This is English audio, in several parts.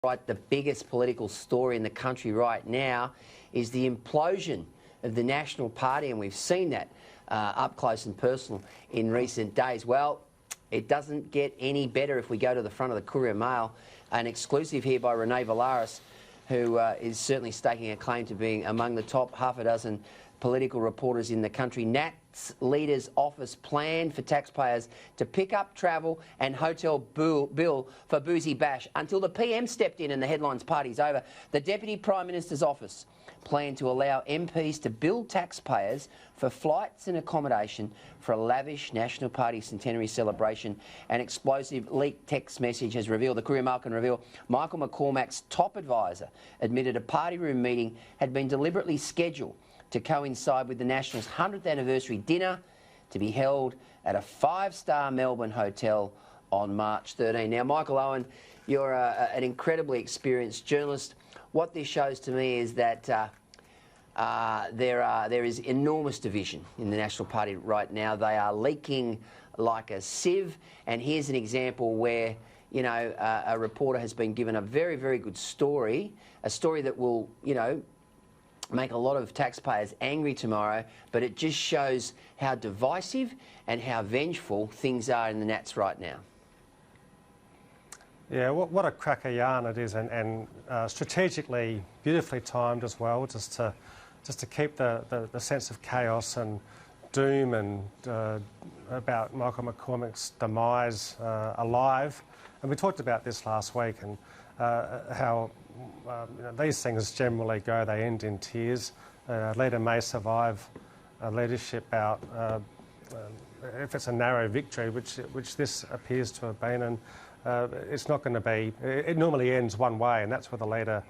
Right, the biggest political story in the country right now is the implosion of the National Party, and we've seen that up close and personal in recent days. Well, it doesn't get any better if we go to the front of the Courier Mail. An exclusive here by Renee Valaris, who is certainly staking a claim to being among the top half a dozen political reporters in the country. Nat's leader's office planned for taxpayers to pick up travel and hotel bill for Boozy Bash until the PM stepped in and the headlines party's over. The Deputy Prime Minister's office planned to allow MPs to bill taxpayers for flights and accommodation for a lavish National Party centenary celebration. An explosive leaked text message has revealed, the Courier Mail can reveal, Michael McCormack's top advisor admitted a party room meeting had been deliberately scheduled to coincide with the National's 100th anniversary dinner to be held at a 5-star Melbourne hotel on March 13. Now, Michael Owen, you're an incredibly experienced journalist. What this shows to me is that there is enormous division in the National Party right now. They are leaking like a sieve, and here's an example where, you know, a reporter has been given a very, very good story, a story that will, you know, make a lot of taxpayers angry tomorrow, but it just shows how divisive and how vengeful things are in the Nats right now. Yeah, what a cracker yarn it is, and strategically beautifully timed as well, just to keep the sense of chaos and doom and about Michael McCormack's demise alive. And we talked about this last week, and how you know, these things generally go, they end in tears. A leader may survive a leadership bout if it's a narrow victory, which this appears to have been, and it's not going to be. It normally ends one way, and that's with the leader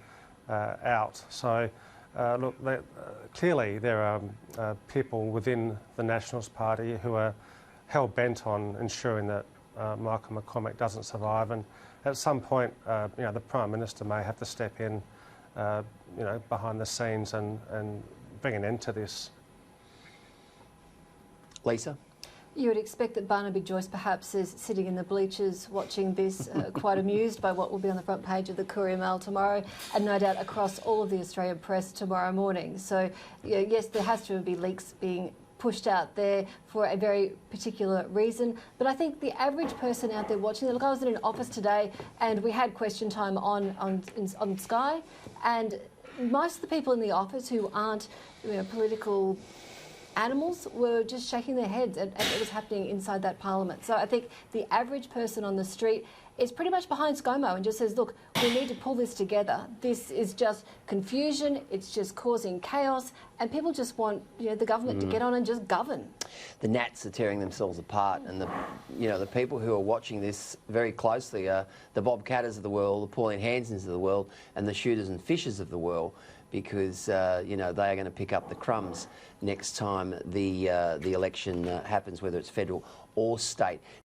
out. So, look, clearly there are people within the Nationals Party who are hell-bent on ensuring that Michael McCormack doesn't survive, and at some point, you know, the Prime Minister may have to step in, you know, behind the scenes and bring an end to this. Lisa? You would expect that Barnaby Joyce perhaps is sitting in the bleachers watching this, quite amused by what will be on the front page of the Courier Mail tomorrow, and no doubt across all of the Australian press tomorrow morning. So, yes, there has to be leaks being pushed out there for a very particular reason. But I think the average person out there watching, look, I was in an office today and we had question time on Sky, and most of the people in the office who aren't, you know, political animals were just shaking their heads at what was happening inside that parliament. So I think the average person on the street is pretty much behind ScoMo and just says, look, we need to pull this together. This is just confusion, it's just causing chaos, and people just want, you know, the government to get on and just govern. The Nats are tearing themselves apart, and the people who are watching this very closely are the Bob Catters of the world, the Pauline Hansons of the world, and the Shooters and Fishers of the world, because you know, they are going to pick up the crumbs next time the election happens, whether it's federal or state.